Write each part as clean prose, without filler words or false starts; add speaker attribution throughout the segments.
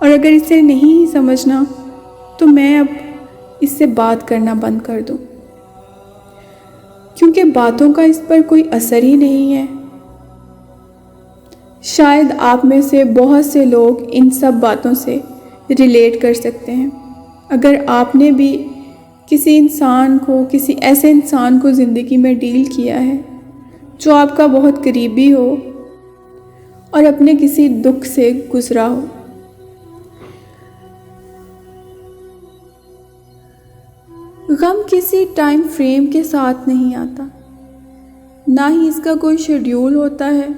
Speaker 1: اور اگر اسے نہیں سمجھنا تو میں اب اس سے بات کرنا بند کر دوں، کیونکہ باتوں کا اس پر کوئی اثر ہی نہیں ہے۔ شاید آپ میں سے بہت سے لوگ ان سب باتوں سے ریلیٹ کر سکتے ہیں۔ اگر آپ نے بھی کسی ایسے انسان کو زندگی میں ڈیل کیا ہے جو آپ کا بہت قریبی ہو اور اپنے کسی دکھ سے گزرا ہو۔ غم کسی ٹائم فریم کے ساتھ نہیں آتا، نہ ہی اس کا کوئی شیڈیول ہوتا ہے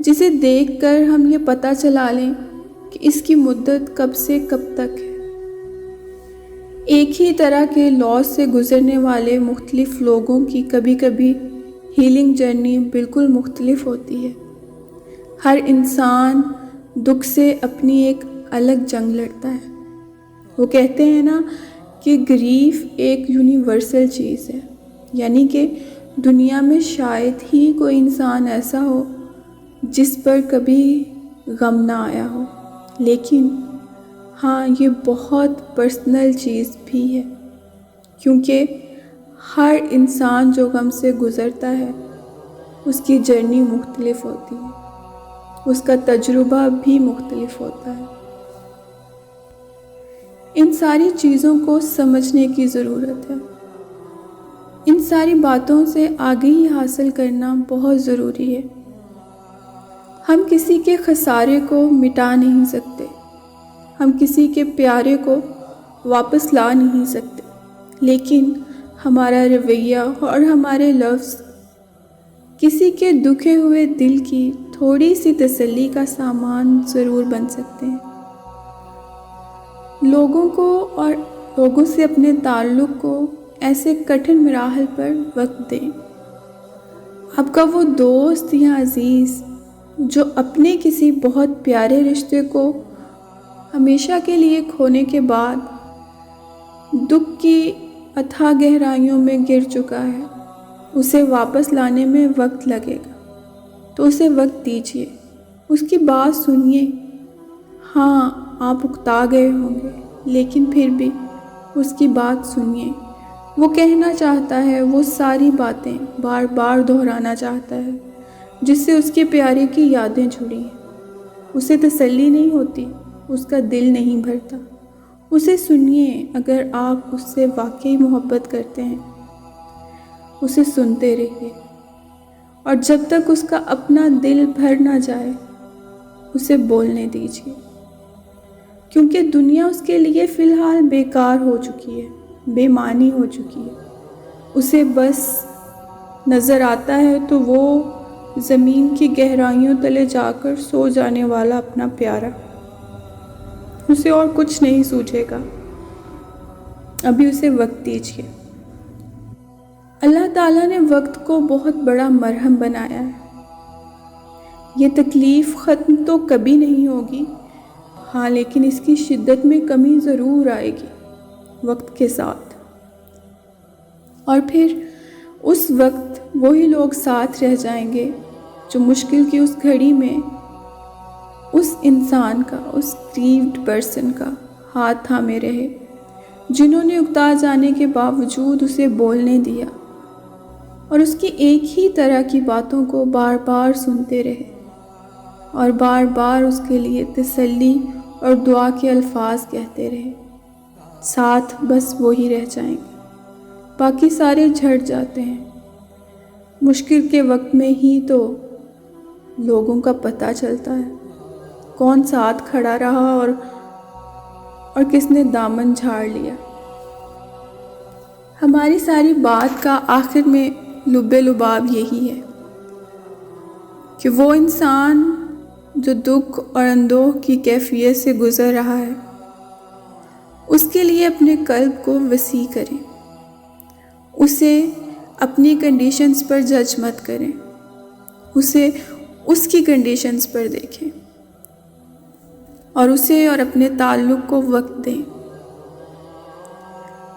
Speaker 1: جسے دیکھ کر ہم یہ پتہ چلا لیں کہ اس کی مدت کب سے کب تک ہے۔ ایک ہی طرح کے لاس سے گزرنے والے مختلف لوگوں کی کبھی کبھی ہیلنگ جرنی بالکل مختلف ہوتی ہے۔ ہر انسان دکھ سے اپنی ایک الگ جنگ لڑتا ہے۔ وہ کہتے ہیں نا کہ گریف ایک یونیورسل چیز ہے، یعنی کہ دنیا میں شاید ہی کوئی انسان ایسا ہو جس پر کبھی غم نہ آیا ہو، لیکن ہاں یہ بہت پرسنل چیز بھی ہے، کیونکہ ہر انسان جو غم سے گزرتا ہے اس کی جرنی مختلف ہوتی ہے، اس کا تجربہ بھی مختلف ہوتا ہے۔ ان ساری چیزوں کو سمجھنے کی ضرورت ہے۔ ان ساری باتوں سے آگہی حاصل کرنا بہت ضروری ہے۔ ہم کسی کے خسارے کو مٹا نہیں سکتے، ہم کسی کے پیارے کو واپس لا نہیں سکتے، لیکن ہمارا رویہ اور ہمارے لفظ کسی کے دکھے ہوئے دل کی تھوڑی سی تسلی کا سامان ضرور بن سکتے ہیں۔ لوگوں کو اور لوگوں سے اپنے تعلق کو ایسے کٹھن مراحل پر وقت دیں۔ آپ کا وہ دوست یا عزیز جو اپنے کسی بہت پیارے رشتے کو ہمیشہ کے لیے کھونے کے بعد دکھ کی اتھاہ گہرائیوں میں گر چکا ہے، اسے واپس لانے میں وقت لگے گا، تو اسے وقت دیجیے، اس کی بات سنیے۔ ہاں آپ اکتا گئے ہوں گے، لیکن پھر بھی اس کی بات سنیے۔ وہ کہنا چاہتا ہے وہ ساری باتیں بار بار دہرانا چاہتا ہے جس سے اس کے پیارے کی یادیں جڑی ہیں۔ اسے تسلی نہیں ہوتی، اس کا دل نہیں بھرتا۔ اسے سنیے، اگر آپ اس سے واقعی محبت کرتے ہیں اسے سنتے رہیے، اور جب تک اس کا اپنا دل بھر نہ جائے اسے بولنے دیجیے، کیونکہ دنیا اس کے لیے فی الحال بیکار ہو چکی ہے، بے معنی ہو چکی ہے۔ اسے بس نظر آتا ہے تو وہ زمین کی گہرائیوں تلے جا کر سو جانے والا اپنا پیارا، اسے اور کچھ نہیں سوچے گا۔ ابھی اسے وقت دیجیے۔ اللہ تعالیٰ نے وقت کو بہت بڑا مرہم بنایا ہے۔ یہ تکلیف ختم تو کبھی نہیں ہوگی، ہاں لیکن اس کی شدت میں کمی ضرور آئے گی وقت کے ساتھ، اور پھر اس وقت وہی لوگ ساتھ رہ جائیں گے جو مشکل کی اس گھڑی میں اس انسان کا، اس گریوڈ پرسن کا ہاتھ تھامے رہے، جنہوں نے اکتا جانے کے باوجود اسے بولنے دیا اور اس کی ایک ہی طرح کی باتوں کو بار بار سنتے رہے، اور بار بار اس کے لیے تسلی اور دعا کے الفاظ کہتے رہے۔ ساتھ بس وہی رہ جائیں گے، باقی سارے جھڑ جاتے ہیں۔ مشکل کے وقت میں ہی تو لوگوں کا پتہ چلتا ہے، کون ساتھ کھڑا رہا اور کس نے دامن جھاڑ لیا۔ ہماری ساری بات کا آخر میں لب لباب یہی ہے کہ وہ انسان جو دکھ اور اندوہ کی کیفیت سے گزر رہا ہے، اس کے لیے اپنے قلب کو وسیع کریں، اسے اپنی کنڈیشنز پر جج مت کریں، اسے اس کی کنڈیشنز پر دیکھیں، اور اسے اور اپنے تعلق کو وقت دیں۔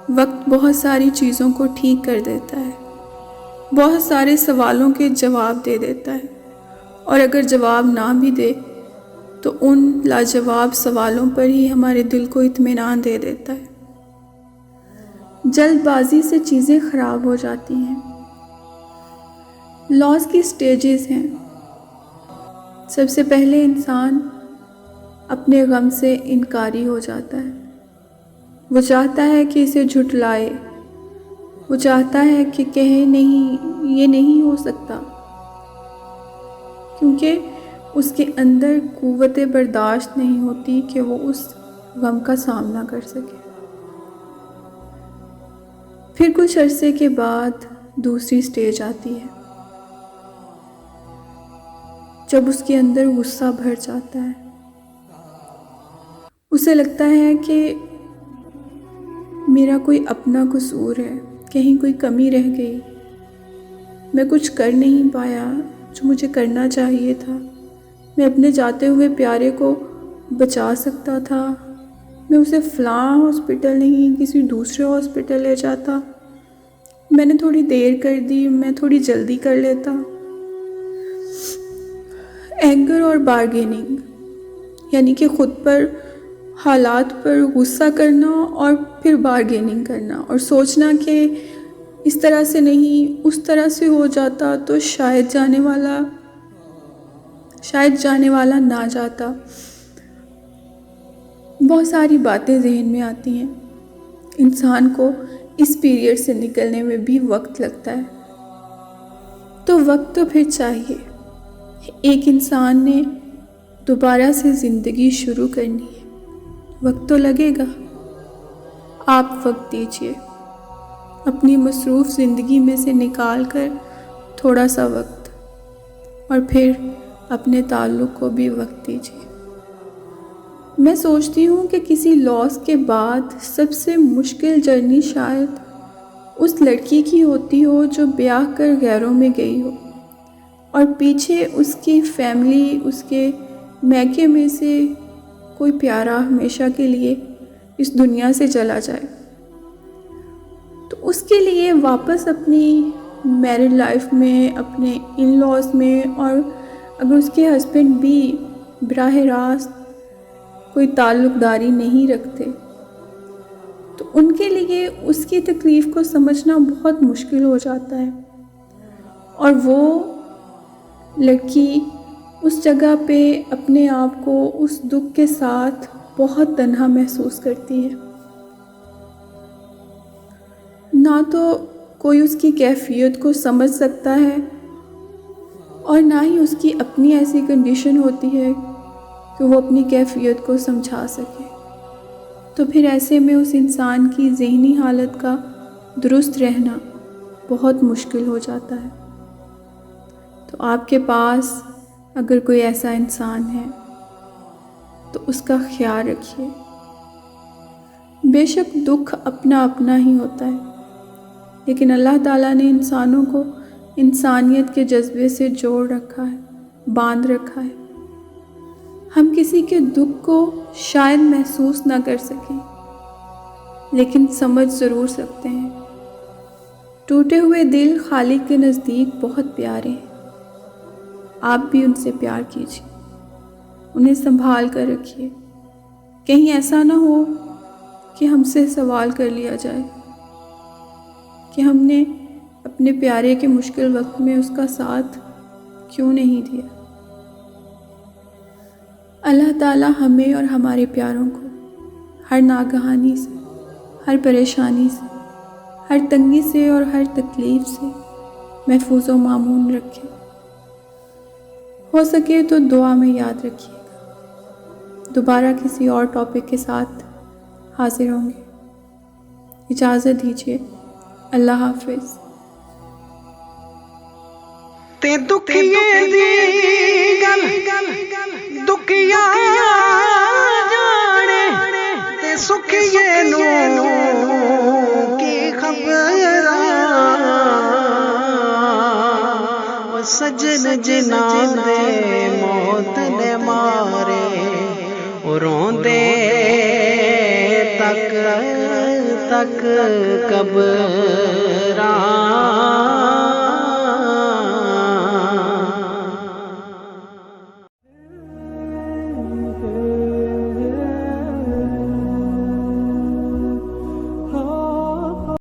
Speaker 1: وقت بہت ساری چیزوں کو ٹھیک کر دیتا ہے، بہت سارے سوالوں کے جواب دے دیتا ہے، اور اگر جواب نہ بھی دے تو ان لاجواب سوالوں پر ہی ہمارے دل کو اطمینان دے دیتا ہے۔ جلد بازی سے چیزیں خراب ہو جاتی ہیں۔ لاس کی سٹیجز ہیں۔ سب سے پہلے انسان اپنے غم سے انکاری ہو جاتا ہے۔ وہ چاہتا ہے کہ اسے جھٹلائے، وہ چاہتا ہے کہ کہے نہیں، یہ نہیں ہو سکتا، کیونکہ اس کے اندر قوت برداشت نہیں ہوتی کہ وہ اس غم کا سامنا کر سکے۔ پھر کچھ عرصے کے بعد دوسری سٹیج آتی ہے، جب اس کے اندر غصہ بھر جاتا ہے۔ اسے لگتا ہے کہ میرا کوئی اپنا قصور ہے، کہیں کوئی کمی رہ گئی، میں کچھ کر نہیں پایا جو مجھے کرنا چاہیے تھا، میں اپنے جاتے ہوئے پیارے کو بچا سکتا تھا، میں اسے فلاں ہاسپٹل نہیں کسی دوسرے ہاسپٹل لے جاتا، میں نے تھوڑی دیر کر دی، میں تھوڑی جلدی کر لیتا۔ اینگر اور بارگیننگ، یعنی کہ خود پر، حالات پر غصہ کرنا اور پھر بارگیننگ کرنا اور سوچنا کہ اس طرح سے نہیں، اس طرح سے ہو جاتا تو شاید جانے والا نہ جاتا۔ بہت ساری باتیں ذہن میں آتی ہیں۔ انسان کو اس پیریڈ سے نکلنے میں بھی وقت لگتا ہے۔ تو وقت تو پھر چاہیے۔ ایک انسان نے دوبارہ سے زندگی شروع کرنی ہے، وقت تو لگے گا۔ آپ وقت دیجیے، اپنی مصروف زندگی میں سے نکال کر تھوڑا سا وقت، اور پھر اپنے تعلق کو بھی وقت دیجیے۔ میں سوچتی ہوں کہ کسی لاس کے بعد سب سے مشکل جرنی شاید اس لڑکی کی ہوتی ہو جو بیاہ کر غیروں میں گئی ہو، اور پیچھے اس کی فیملی، اس کے میکے میں سے کوئی پیارا ہمیشہ کے لیے اس دنیا سے چلا جائے۔ تو اس کے لیے واپس اپنی میرڈ لائف میں، اپنے ان لاس میں، اور اگر اس کے ہسبینڈ بھی براہ راست کوئی تعلق داری نہیں رکھتے، تو ان کے لیے اس کی تکلیف کو سمجھنا بہت مشکل ہو جاتا ہے، اور وہ لڑکی اس جگہ پہ اپنے آپ کو اس دکھ کے ساتھ بہت تنہا محسوس کرتی ہے۔ نہ تو کوئی اس کی کیفیت کو سمجھ سکتا ہے، اور نہ ہی اس کی اپنی ایسی کنڈیشن ہوتی ہے کہ وہ اپنی کیفیت کو سمجھا سکے۔ تو پھر ایسے میں اس انسان کی ذہنی حالت کا درست رہنا بہت مشکل ہو جاتا ہے۔ تو آپ کے پاس اگر کوئی ایسا انسان ہے تو اس کا خیال رکھیے۔ بے شک دکھ اپنا اپنا ہی ہوتا ہے، لیکن اللہ تعالیٰ نے انسانوں کو انسانیت کے جذبے سے جوڑ رکھا ہے، باندھ رکھا ہے۔ ہم کسی کے دکھ کو شاید محسوس نہ کر سکیں، لیکن سمجھ ضرور سکتے ہیں۔ ٹوٹے ہوئے دل خالق کے نزدیک بہت پیارے ہیں۔ آپ بھی ان سے پیار کیجیے، انہیں سنبھال کر رکھیے۔ کہیں ایسا نہ ہو کہ ہم سے سوال کر لیا جائے کہ ہم نے اپنے پیارے کے مشکل وقت میں اس کا ساتھ کیوں نہیں دیا۔ اللہ تعالیٰ ہمیں اور ہمارے پیاروں کو ہر ناگہانی سے، ہر پریشانی سے، ہر تنگی سے اور ہر تکلیف سے محفوظ و مامون رکھے۔ ہو سکے تو دعا میں یاد رکھیے گا۔ دوبارہ کسی اور ٹاپک کے ساتھ حاضر ہوں گے۔ اجازت دیجیے، اللہ حافظ۔
Speaker 2: تے دکھیے دی گل دکھیا جانے، تے سکھیے نو کی خبر، سجن جنہاں دے موت نے مارے، روندے تک قبر